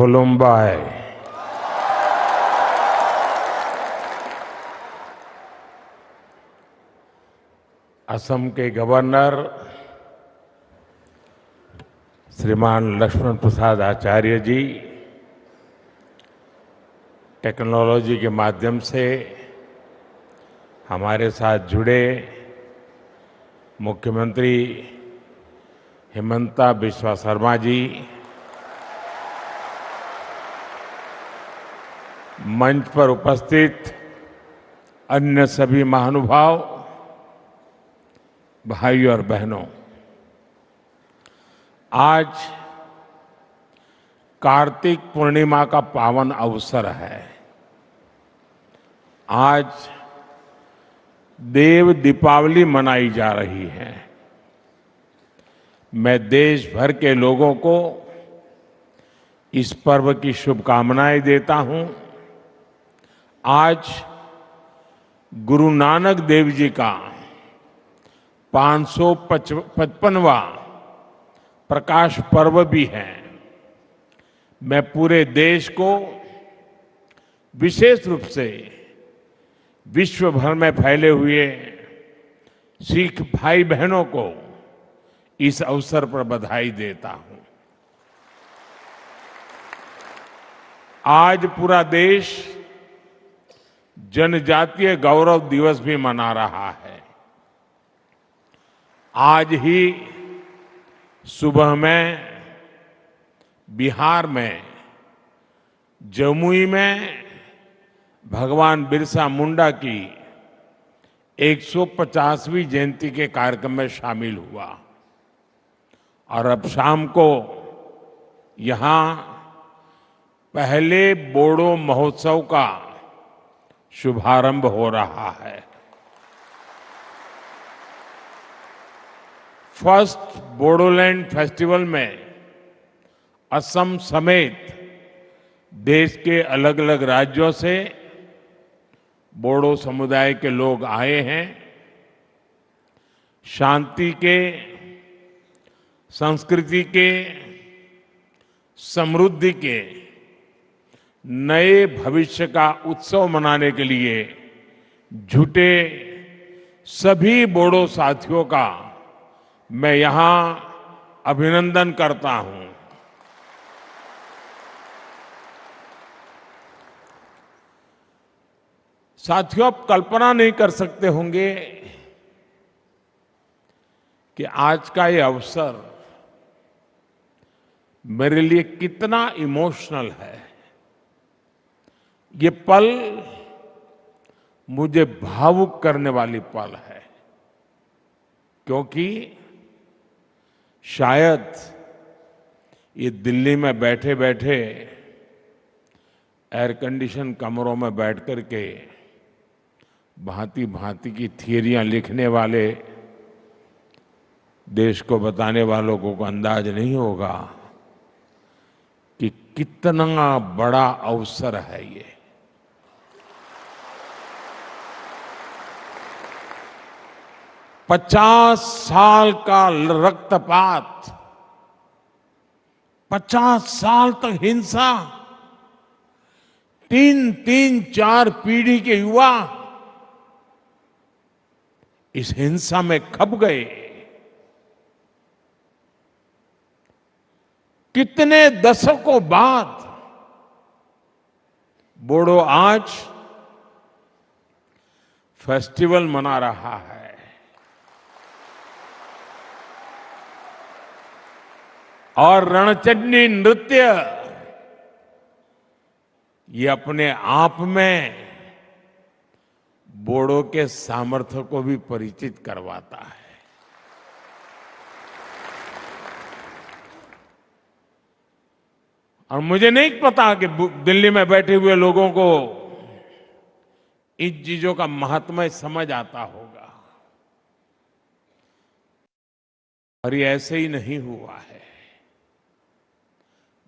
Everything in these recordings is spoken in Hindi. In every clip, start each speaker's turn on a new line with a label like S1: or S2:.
S1: खुलुम्बाय। असम के गवर्नर श्रीमान लक्ष्मण प्रसाद आचार्य जी टेक्नोलॉजी के माध्यम से हमारे साथ जुड़े मुख्यमंत्री हिमंता बिस्वा शर्मा जी, मंच पर उपस्थित अन्य सभी महानुभाव, भाइयों और बहनों, आज कार्तिक पूर्णिमा का पावन अवसर है। आज देव दीपावली मनाई जा रही है। मैं देश भर के लोगों को इस पर्व की शुभकामनाएं देता हूं। आज गुरु नानक देव जी का 555वां प्रकाश पर्व भी है। मैं पूरे देश को, विशेष रूप से विश्व भर में फैले हुए सिख भाई बहनों को इस अवसर पर बधाई देता हूं। आज पूरा देश जनजातीय गौरव दिवस भी मना रहा है। आज ही सुबह में बिहार में जमुई में भगवान बिरसा मुंडा की 150वीं जयंती के कार्यक्रम में शामिल हुआ और अब शाम को यहां पहले बोडो महोत्सव का शुभारंभ हो रहा है। फर्स्ट बोडोलैंड फेस्टिवल में असम समेत देश के अलग अलग राज्यों से बोडो समुदाय के लोग आए हैं। शांति के, संस्कृति के, समृद्धि के नए भविष्य का उत्सव मनाने के लिए जुटे सभी बोडो साथियों का मैं यहां अभिनंदन करता हूं। साथियों, आप कल्पना नहीं कर सकते होंगे कि आज का ये अवसर मेरे लिए कितना इमोशनल है। ये पल मुझे भावुक करने वाली पल है, क्योंकि शायद ये दिल्ली में बैठे बैठे एयर कंडीशन कमरों में बैठ करके भांति भांति की थियरियां लिखने वाले देश को बताने वालों को अंदाज नहीं होगा कि कितना बड़ा अवसर है ये। पचास साल का रक्तपात, 50 साल तक हिंसा, 3-4 पीढ़ी के युवा इस हिंसा में खप गए। कितने दशकों बाद बोडो आज फेस्टिवल मना रहा है। और रणचंडी नृत्य ये अपने आप में बोडो के सामर्थ्य को भी परिचित करवाता है। और मुझे नहीं पता कि दिल्ली में बैठे हुए लोगों को इन चीजों का महत्व समझ आता होगा, और ये ऐसे ही नहीं हुआ है।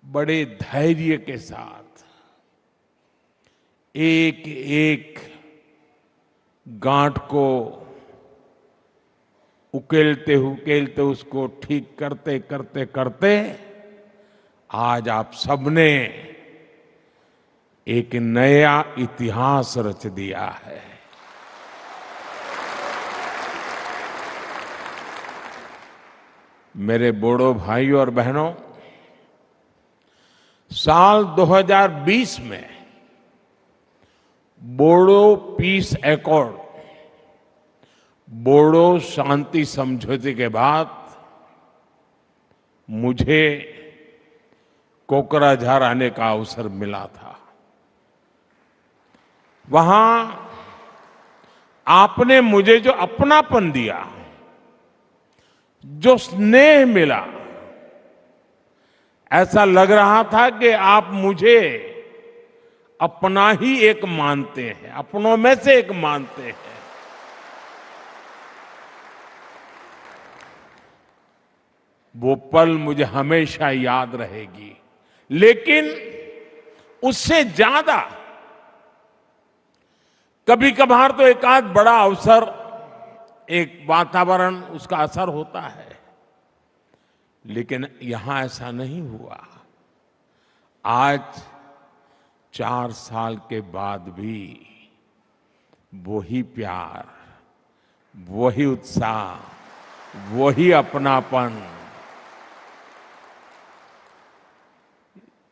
S1: बड़े धैर्य के साथ एक एक गांठ को उकेलते उकेलते उसको ठीक करते करते करते आज आप सबने एक नया इतिहास रच दिया है। मेरे बोडो भाइयों और बहनों, साल 2020 में बोडो पीस एकॉर्ड, बोडो शांति समझौते के बाद मुझे कोकराझार आने का अवसर मिला था। वहां आपने मुझे जो अपनापन दिया, जो स्नेह मिला, ऐसा लग रहा था कि आप मुझे अपना ही एक मानते हैं, अपनों में से एक मानते हैं। वो पल मुझे हमेशा याद रहेगी। लेकिन उससे ज्यादा कभी कभार तो एक आध बड़ा अवसर, एक वातावरण, उसका असर होता है, लेकिन यहां ऐसा नहीं हुआ। आज 4 साल के बाद भी वही प्यार, वही उत्साह, वही अपनापन।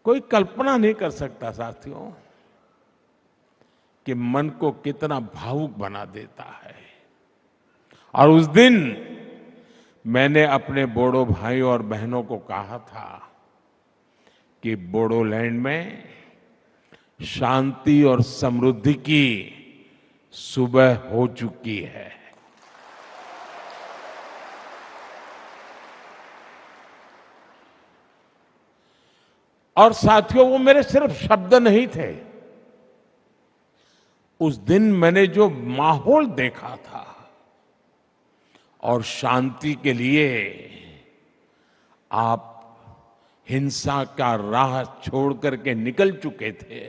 S1: कोई कल्पना नहीं कर सकता साथियों कि मन को कितना भावुक बना देता है। और उस दिन मैंने अपने बोडो भाइयों और बहनों को कहा था कि बोडोलैंड में शांति और समृद्धि की सुबह हो चुकी है। और साथियों, वो मेरे सिर्फ शब्द नहीं थे। उस दिन मैंने जो माहौल देखा था, और शांति के लिए आप हिंसा का राह छोड़ करके निकल चुके थे,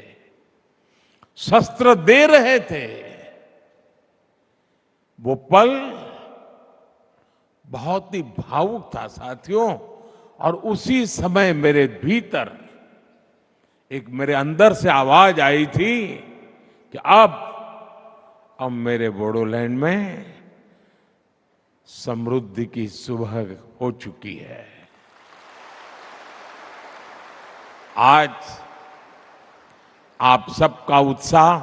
S1: शस्त्र दे रहे थे, वो पल बहुत ही भावुक था साथियों। और उसी समय मेरे भीतर एक, मेरे अंदर से आवाज आई थी कि अब मेरे बोडोलैंड में समृद्धि की सुबह हो चुकी है। आज आप सबका उत्साह,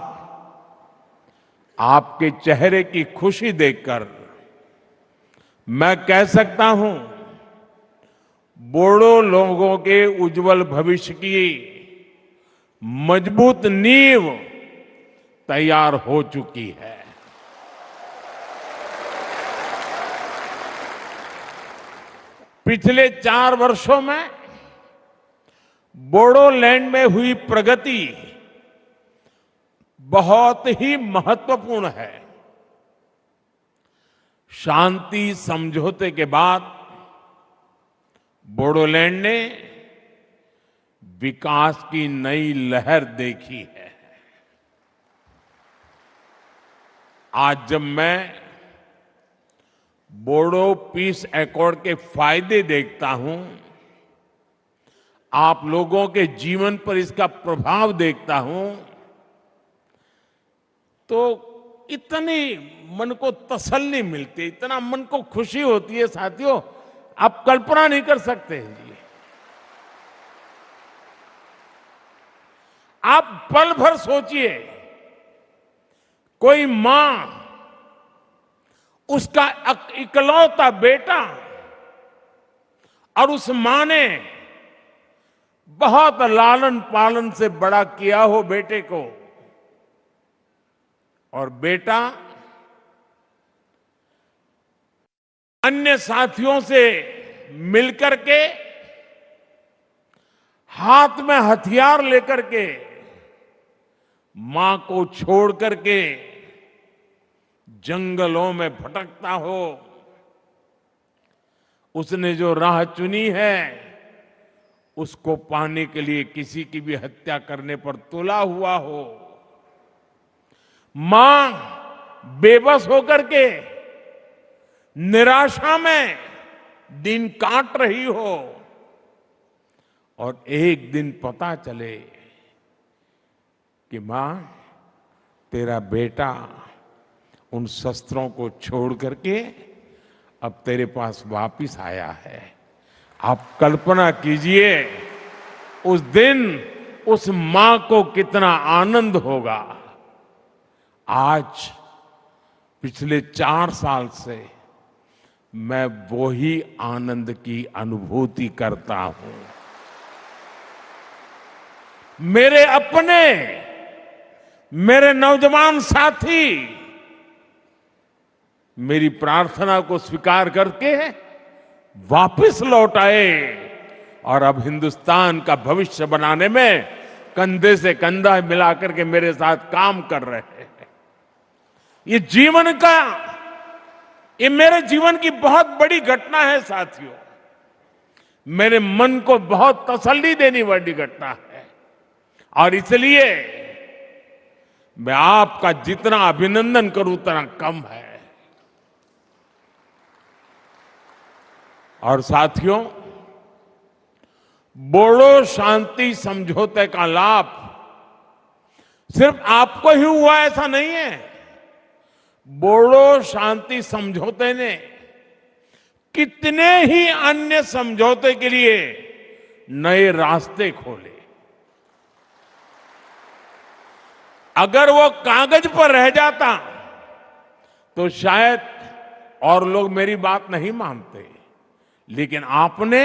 S1: आपके चेहरे की खुशी देखकर मैं कह सकता हूं, बोडो लोगों के उज्जवल भविष्य की मजबूत नींव तैयार हो चुकी है। पिछले 4 वर्षों में बोडोलैंड में हुई प्रगति बहुत ही महत्वपूर्ण है। शांति समझौते के बाद बोडोलैंड ने विकास की नई लहर देखी है। आज जब मैं बोडो पीस एकॉर्ड के फायदे देखता हूं, आप लोगों के जीवन पर इसका प्रभाव देखता हूं, तो इतनी मन को तसल्ली मिलती है, इतना मन को खुशी होती है साथियों, आप कल्पना नहीं कर सकते हैं जी। आप पल भर सोचिए, कोई मां, उसका इकलौता बेटा, और उस मां ने बहुत लालन पालन से बड़ा किया हो बेटे को, और बेटा अन्य साथियों से मिलकर के, हाथ में हथियार लेकर के, मां को छोड़ करके जंगलों में भटकता हो, उसने जो राह चुनी है, उसको पाने के लिए किसी की भी हत्या करने पर तुला हुआ हो, मां बेबस होकर के निराशा में दिन काट रही हो, और एक दिन पता चले कि मां, तेरा बेटा उन शस्त्रों को छोड़ करके अब तेरे पास वापिस आया है। आप कल्पना कीजिए उस दिन उस मां को कितना आनंद होगा। आज पिछले 4 साल से मैं वही आनंद की अनुभूति करता हूं। मेरे अपने, मेरे नौजवान साथी मेरी प्रार्थना को स्वीकार करके वापस लौट आए और अब हिंदुस्तान का भविष्य बनाने में कंधे से कंधा मिलाकर के मेरे साथ काम कर रहे हैं। ये मेरे जीवन की बहुत बड़ी घटना है साथियों। मेरे मन को बहुत तसल्ली देने वाली घटना है और इसलिए मैं आपका जितना अभिनंदन करूं उतना कम है। और साथियों, बोडो शांति समझौते का लाभ सिर्फ आपको ही हुआ ऐसा नहीं है। बोडो शांति समझौते ने कितने ही अन्य समझौते के लिए नए रास्ते खोले। अगर वो कागज पर रह जाता तो शायद और लोग मेरी बात नहीं मानते, लेकिन आपने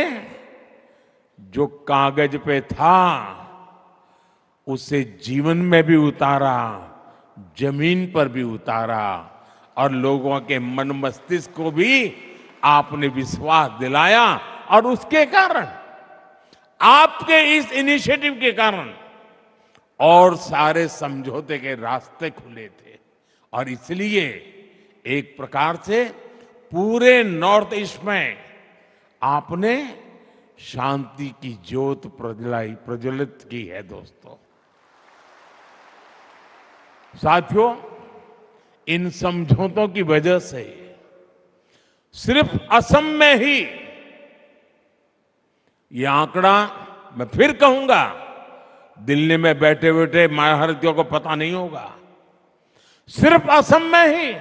S1: जो कागज पे था उसे जीवन में भी उतारा, जमीन पर भी उतारा और लोगों के मन मस्तिष्क को भी आपने विश्वास दिलाया। और उसके कारण, आपके इस इनिशिएटिव के कारण और सारे समझौते के रास्ते खुले थे। और इसलिए एक प्रकार से पूरे नॉर्थ ईस्ट में आपने शांति की ज्योत प्रज्वलित की है। दोस्तों, साथियों, इन समझौतों की वजह से सिर्फ असम में ही, ये आंकड़ा मैं फिर कहूंगा, दिल्ली में बैठे बैठे भारतीयों को पता नहीं होगा, सिर्फ असम में ही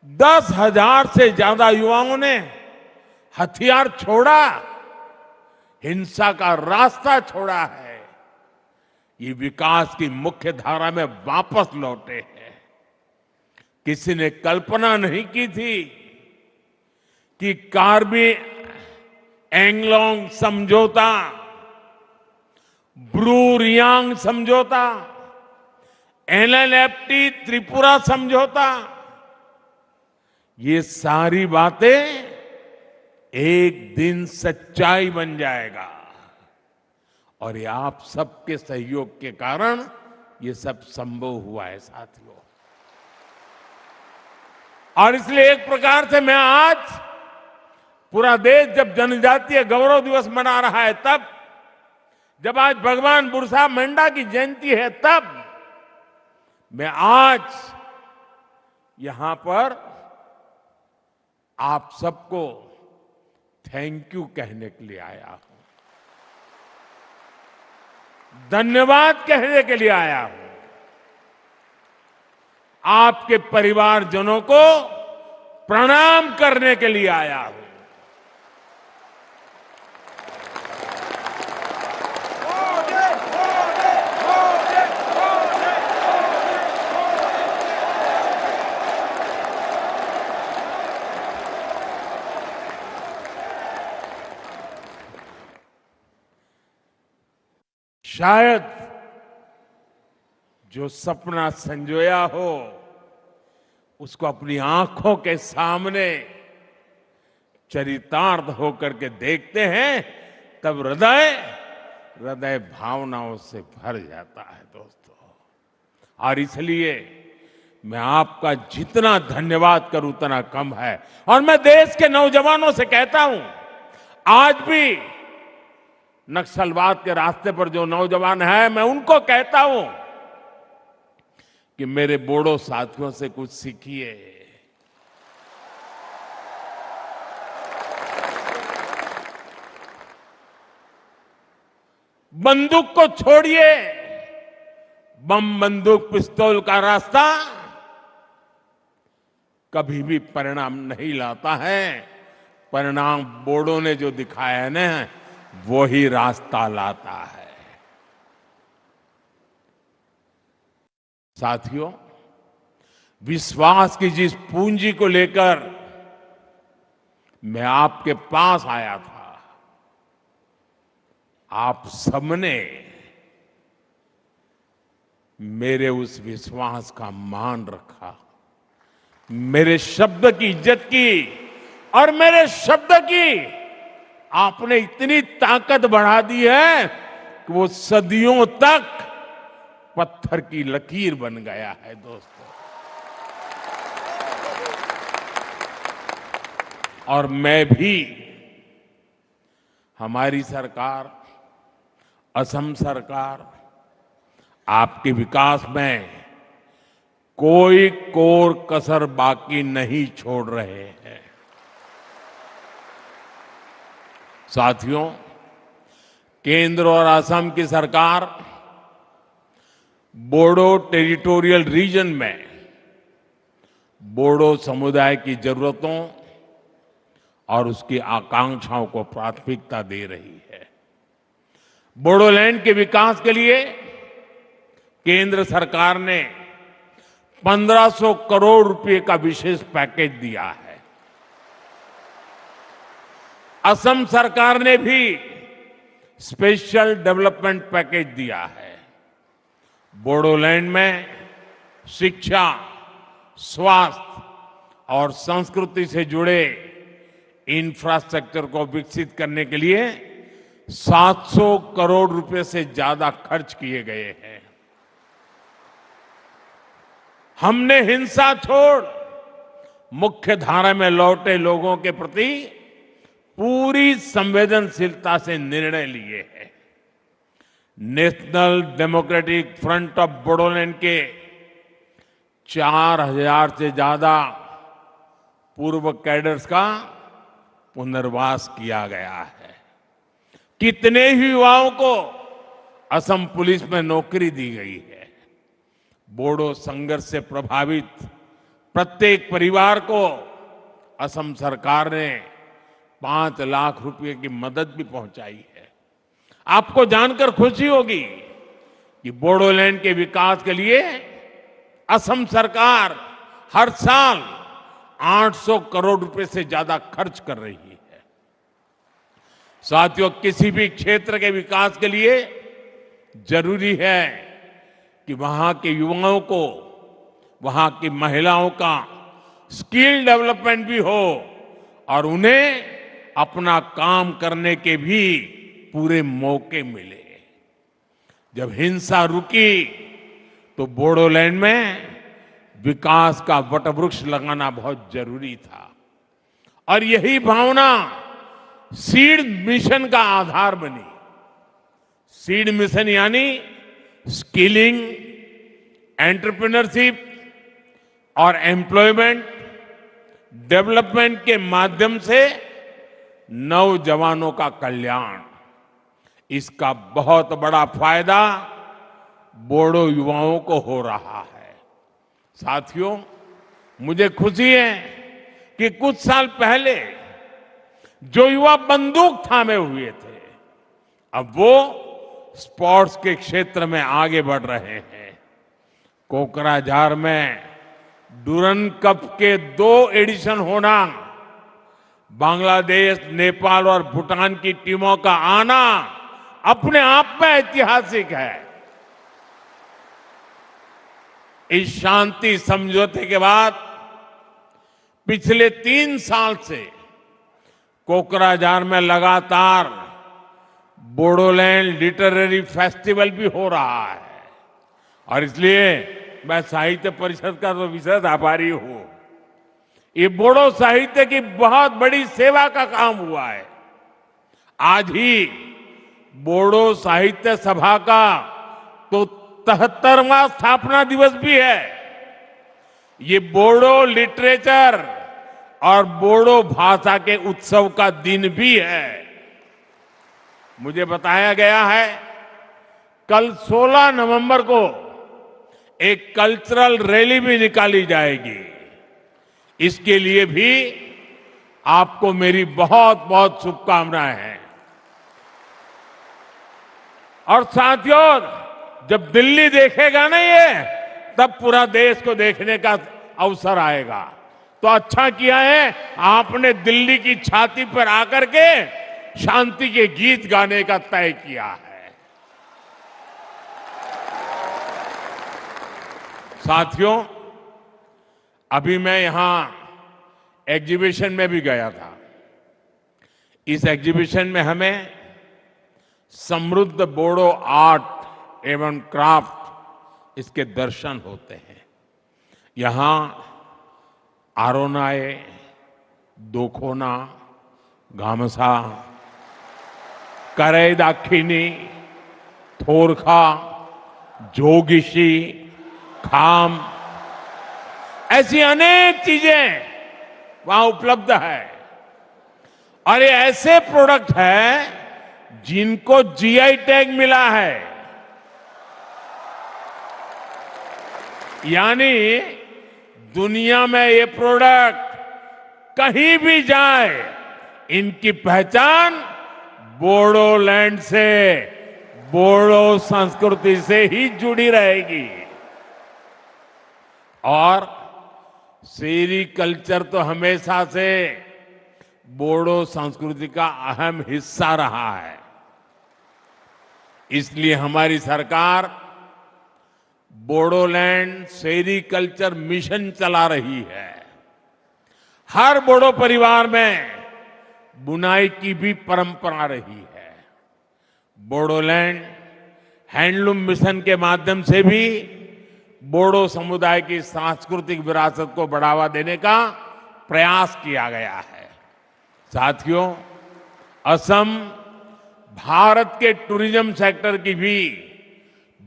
S1: 10,000 से ज्यादा युवाओं ने हथियार छोड़ा, हिंसा का रास्ता छोड़ा है। ये विकास की मुख्य धारा में वापस लौटे हैं। किसी ने कल्पना नहीं की थी कि कार्बी एंगलोंग समझौता, ब्रू रियांग समझौता, एलएलएफटी त्रिपुरा समझौता, ये सारी बातें एक दिन सच्चाई बन जाएगा। और ये आप सबके सहयोग के कारण ये सब संभव हुआ है साथियों। और इसलिए एक प्रकार से मैं आज, पूरा देश जब जनजातीय गौरव दिवस मना रहा है, तब जब आज भगवान बिरसा मुंडा की जयंती है, तब मैं आज यहां पर आप सबको थैंक यू कहने के लिए आया हूं, धन्यवाद कहने के लिए आया हूं। आपके परिवारजनों को प्रणाम करने के लिए आया हूं। शायद जो सपना संजोया हो उसको अपनी आंखों के सामने चरितार्थ होकर के देखते हैं, तब हृदय भावनाओं से भर जाता है दोस्तों। और इसलिए मैं आपका जितना धन्यवाद करूं उतना कम है। और मैं देश के नौजवानों से कहता हूं, आज भी नक्सलवाद के रास्ते पर जो नौजवान हैं, मैं उनको कहता हूं कि मेरे बोडो साथियों से कुछ सीखिए। बंदूक को छोड़िए, बम बंदूक पिस्तौल का रास्ता कभी भी परिणाम नहीं लाता है। परिणाम बोर्डों ने जो दिखाया है ना, वो ही रास्ता लाता है। साथियों, विश्वास की जिस पूंजी को लेकर मैं आपके पास आया था, आप सबने मेरे उस विश्वास का मान रखा, मेरे शब्द की इज्जत की, और मेरे शब्द की आपने इतनी ताकत बढ़ा दी है कि वो सदियों तक पत्थर की लकीर बन गया है। दोस्तों, और मैं भी, हमारी सरकार, असम सरकार आपके विकास में कोई कोर कसर बाकी नहीं छोड़ रहे हैं। साथियों, केंद्र और असम की सरकार बोडो टेरिटोरियल रीजन में बोडो समुदाय की जरूरतों और उसकी आकांक्षाओं को प्राथमिकता दे रही है। बोडोलैंड के विकास के लिए केंद्र सरकार ने 1500 करोड़ रुपए का विशेष पैकेज दिया है। असम सरकार ने भी स्पेशल डेवलपमेंट पैकेज दिया है। बोडोलैंड में शिक्षा, स्वास्थ्य और संस्कृति से जुड़े इंफ्रास्ट्रक्चर को विकसित करने के लिए 700 करोड़ रुपए से ज्यादा खर्च किए गए हैं। हमने हिंसा छोड़ मुख्य धारा में लौटे लोगों के प्रति पूरी संवेदनशीलता से निर्णय लिए हैं। National democratic front of Bodoland के 4000 से ज्यादा पूर्व कैडर्स का पुनर्वास किया गया है। कितने ही युवाओं को असम पुलिस में नौकरी दी गई है। बोडो संघर्ष से प्रभावित प्रत्येक परिवार को असम सरकार ने 5 लाख रुपए की मदद भी पहुंचाई है। आपको जानकर खुशी होगी कि बोडोलैंड के विकास के लिए असम सरकार हर साल 800 करोड़ रुपए से ज्यादा खर्च कर रही है। साथियों, किसी भी क्षेत्र के विकास के लिए जरूरी है कि वहां के युवाओं को, वहां की महिलाओं का स्किल डेवलपमेंट भी हो और उन्हें अपना काम करने के भी पूरे मौके मिले। जब हिंसा रुकी तो बोडोलैंड में विकास का वटवृक्ष लगाना बहुत जरूरी था, और यही भावना सीड मिशन का आधार बनी। सीड मिशन यानी स्किलिंग, एंटरप्रेन्योरशिप और एम्प्लॉयमेंट डेवलपमेंट के माध्यम से नौजवानों का कल्याण। इसका बहुत बड़ा फायदा बोडो युवाओं को हो रहा है। साथियों, मुझे खुशी है कि कुछ साल पहले जो युवा बंदूक थामे हुए थे, अब वो स्पोर्ट्स के क्षेत्र में आगे बढ़ रहे हैं। कोकराझार में डुरन कप के 2 एडिशन होना, बांग्लादेश, नेपाल और भूटान की टीमों का आना अपने आप में ऐतिहासिक है। इस शांति समझौते के बाद पिछले 3 साल से कोकराझार में लगातार बोडोलैंड लिटरेरी फेस्टिवल भी हो रहा है, और इसलिए मैं साहित्य परिषद का तो विशेष आभारी हूं। ये बोडो साहित्य की बहुत बड़ी सेवा का काम हुआ है। आज ही बोडो साहित्य सभा का तो 73वां स्थापना दिवस भी है। ये बोडो लिटरेचर और बोडो भाषा के उत्सव का दिन भी है। मुझे बताया गया है कल 16 नवंबर को एक कल्चरल रैली भी निकाली जाएगी। इसके लिए भी आपको मेरी बहुत बहुत शुभकामनाएं हैं। और साथियों, जब दिल्ली देखेगा ना ये, तब पूरा देश को देखने का अवसर आएगा। तो अच्छा किया है आपने दिल्ली की छाती पर आकर के शांति के गीत गाने का तय किया है। साथियों, अभी मैं यहां एग्जीबिशन में भी गया था। इस एग्जीबिशन में हमें समृद्ध बोडो आर्ट एवं क्राफ्ट इसके दर्शन होते हैं। यहां आरोनाए, दोखोना, गामसा, करई दाखिनी, थोरखा, जोगिशी, खाम, ऐसी अनेक चीजें वहां उपलब्ध है। और ये ऐसे प्रोडक्ट हैं जिनको जीआई टैग मिला है। यानी दुनिया में ये प्रोडक्ट कहीं भी जाए, इनकी पहचान बोडोलैंड से, बोडो संस्कृति से ही जुड़ी रहेगी। और सेरिकल्चर तो हमेशा से बोडो संस्कृति का अहम हिस्सा रहा है। इसलिए हमारी सरकार बोडोलैंड सेरिकल्चर मिशन चला रही है। हर बोडो परिवार में बुनाई की भी परंपरा रही है। बोडोलैंड हैंडलूम मिशन के माध्यम से भी बोडो समुदाय की सांस्कृतिक विरासत को बढ़ावा देने का प्रयास किया गया है। साथियों, असम भारत के टूरिज्म सेक्टर की भी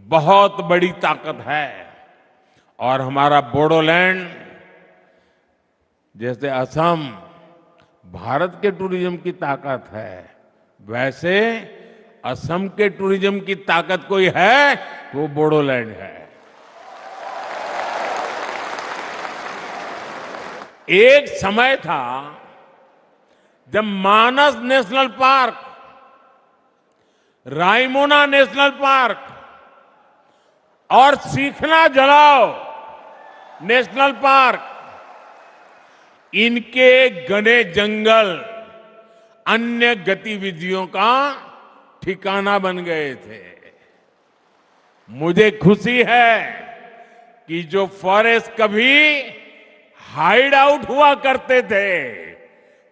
S1: बहुत बड़ी ताकत है। और हमारा बोडोलैंड, जैसे असम भारत के टूरिज्म की ताकत है, वैसे असम के टूरिज्म की ताकत कोई है तो वो बोडोलैंड है। एक समय था जब Manas national park, Raimona national park और सीखना जलाओ नेशनल पार्क, इनके घने जंगल अन्य गतिविधियों का ठिकाना बन गए थे। मुझे खुशी है कि जो फॉरेस्ट कभी हाइड आउट हुआ करते थे,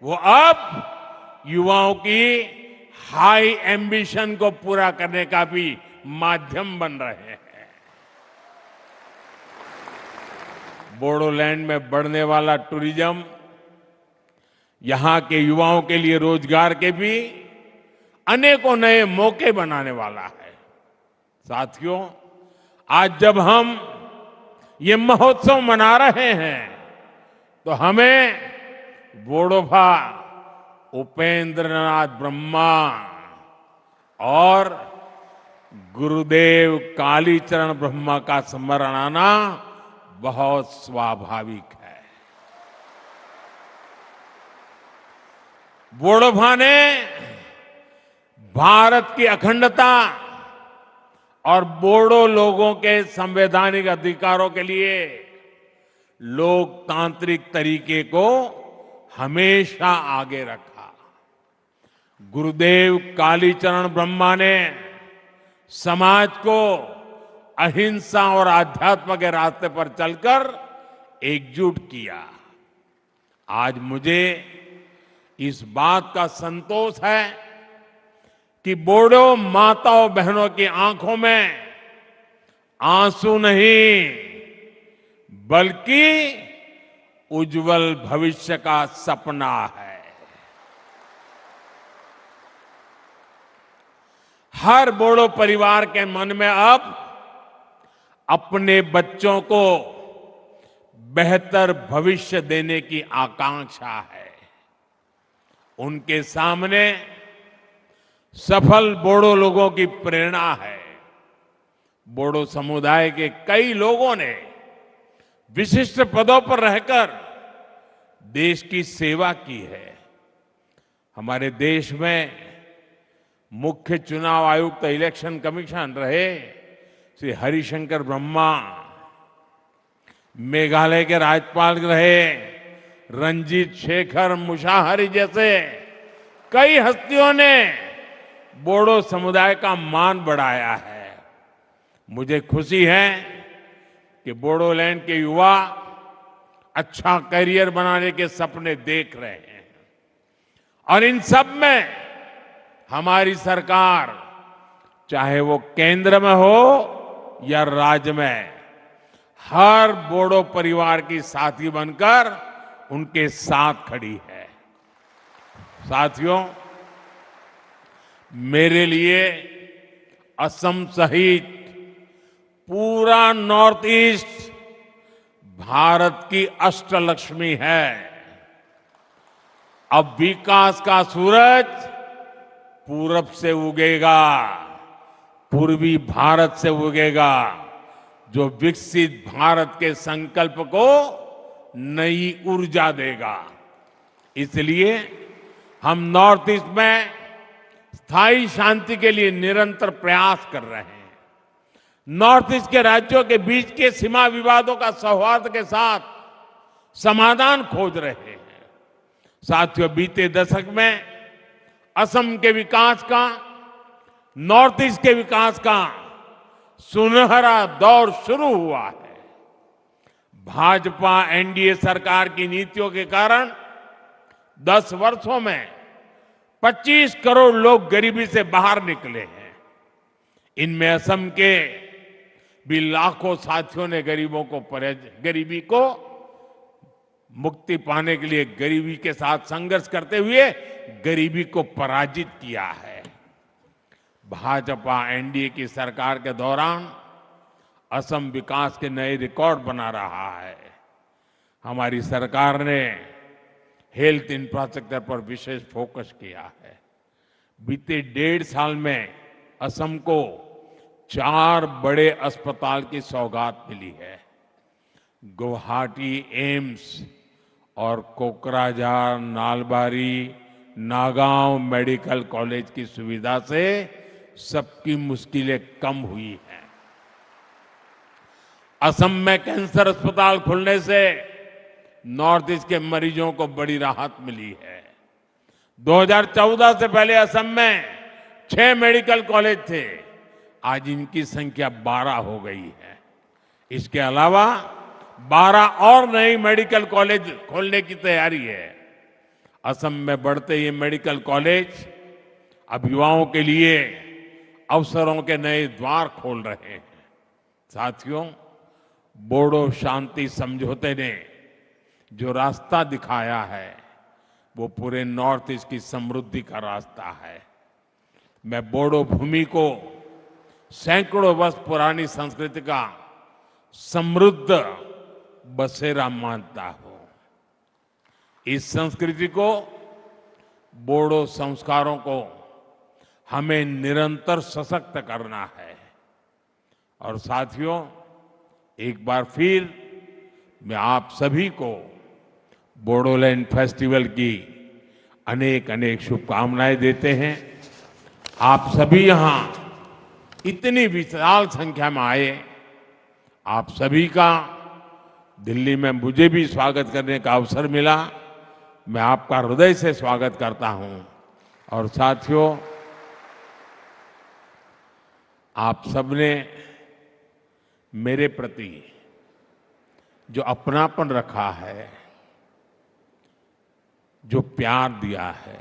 S1: वो अब युवाओं की हाई एम्बिशन को पूरा करने का भी माध्यम बन रहे हैं। बोडोलैंड में बढ़ने वाला टूरिज्म यहां के युवाओं के लिए रोजगार के भी अनेकों नए मौके बनाने वाला है। साथियों, आज जब हम ये महोत्सव मना रहे हैं, तो हमें बोडोफा उपेंद्रनाथ ब्रह्मा और गुरुदेव कालीचरण ब्रह्मा का स्मरण आना बहुत स्वाभाविक है। बोडोफा ने भारत की अखंडता और बोडो लोगों के संवैधानिक अधिकारों के लिए लोकतांत्रिक तरीके को हमेशा आगे रखा। गुरुदेव कालीचरण ब्रह्मा ने समाज को अहिंसा और आध्यात्म के रास्ते पर चलकर एकजुट किया। आज मुझे इस बात का संतोष है कि बोडो माताओं बहनों की आंखों में आंसू नहीं, बल्कि उज्जवल भविष्य का सपना है। हर बोडो परिवार के मन में अब अपने बच्चों को बेहतर भविष्य देने की आकांक्षा है। उनके सामने सफल बोडो लोगों की प्रेरणा है। बोडो समुदाय के कई लोगों ने विशिष्ट पदों पर रहकर देश की सेवा की है। हमारे देश में मुख्य चुनाव आयुक्त इलेक्शन कमीशन रहे श्री हरिशंकर ब्रह्मा, मेघालय के राज्यपाल रहे रंजीत शेखर मुशाहरी जैसे कई हस्तियों ने बोडो समुदाय का मान बढ़ाया है। मुझे खुशी है कि बोडोलैंड के युवा अच्छा करियर बनाने के सपने देख रहे हैं और इन सब में हमारी सरकार, चाहे वो केंद्र में हो या राज्य में, हर बोडो परिवार की साथी बनकर उनके साथ खड़ी है। साथियों, मेरे लिए असम सहित पूरा नॉर्थ ईस्ट भारत की अष्टलक्ष्मी है। अब विकास का सूरज पूरब से उगेगा, पूर्वी भारत से उगेगा, जो विकसित भारत के संकल्प को नई ऊर्जा देगा। इसलिए हम नॉर्थ ईस्ट में स्थायी शांति के लिए निरंतर प्रयास कर रहे हैं। नॉर्थ ईस्ट के राज्यों के बीच के सीमा विवादों का सौहार्द के साथ समाधान खोज रहे हैं। साथियों, बीते दशक में असम के विकास का, नॉर्थ ईस्ट के विकास का सुनहरा दौर शुरू हुआ है। भाजपा एनडीए सरकार की नीतियों के कारण 10 वर्षों में 25 करोड़ लोग गरीबी से बाहर निकले हैं। इनमें असम के भी लाखों साथियों ने गरीबी को मुक्ति पाने के लिए गरीबी के साथ संघर्ष करते हुए गरीबी को पराजित किया है। भाजपा एनडीए की सरकार के दौरान असम विकास के नए रिकॉर्ड बना रहा है। हमारी सरकार ने हेल्थ इंफ्रास्ट्रक्चर पर विशेष फोकस किया है। बीते 1.5 साल में असम को 4 बड़े अस्पताल की सौगात मिली है। गुवाहाटी एम्स और कोकराझार, नालबारी, नागांव मेडिकल कॉलेज की सुविधा से सबकी मुश्किलें कम हुई हैं। असम में कैंसर अस्पताल खुलने से नॉर्थ ईस्ट के मरीजों को बड़ी राहत मिली है। 2014 से पहले असम में 6 मेडिकल कॉलेज थे, आज इनकी संख्या 12 हो गई है। इसके अलावा 12 और नई मेडिकल कॉलेज खोलने की तैयारी है। असम में बढ़ते ये मेडिकल कॉलेज अब युवाओं के लिए अवसरों के नए द्वार खोल रहे हैं। साथियों, बोडो शांति समझौते ने जो रास्ता दिखाया है वो पूरे नॉर्थ ईस्ट की समृद्धि का रास्ता है। मैं बोडो भूमि को सैकड़ों वर्ष पुरानी संस्कृति का समृद्ध बसेरा मानता हूं। इस संस्कृति को, बोडो संस्कारों को हमें निरंतर सशक्त करना है। और साथियों, एक बार फिर मैं आप सभी को बोडोलैंड फेस्टिवल की अनेक अनेक शुभकामनाएं देते हैं। आप सभी यहां इतनी विशाल संख्या में आए, आप सभी का दिल्ली में मुझे भी स्वागत करने का अवसर मिला। मैं आपका हृदय से स्वागत करता हूं। और साथियों, आप सबने मेरे प्रति जो अपनापन रखा है, जो प्यार दिया है,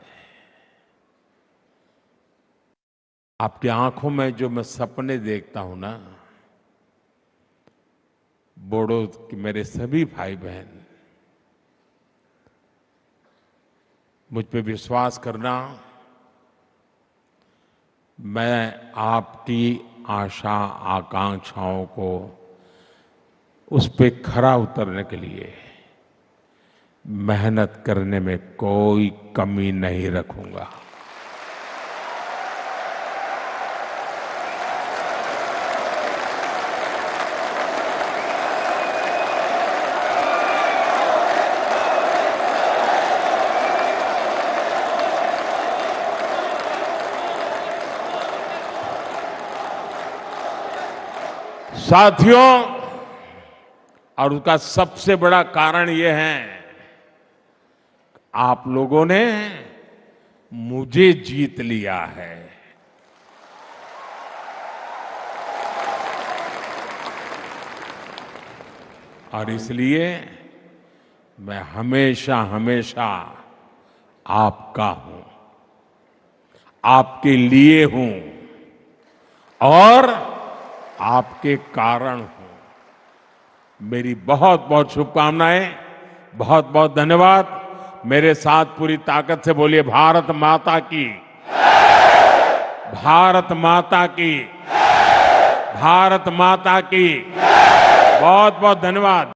S1: आपकी आंखों में जो मैं सपने देखता हूं ना, बोडो के मेरे सभी भाई बहन, मुझ पे विश्वास करना, मैं आपकी आशा आकांक्षाओं को उस पे खरा उतरने के लिए मेहनत करने में कोई कमी नहीं रखूंगा। साथियों, और उसका सबसे बड़ा कारण ये है, आप लोगों ने मुझे जीत लिया है। और इसलिए मैं हमेशा हमेशा आपका हूं, आपके लिए हूं और आपके कारण हूं। मेरी बहुत बहुत शुभकामनाएं, बहुत बहुत धन्यवाद। मेरे साथ पूरी ताकत से बोलिए भारत माता की, भारत माता की, भारत माता की। बहुत बहुत धन्यवाद।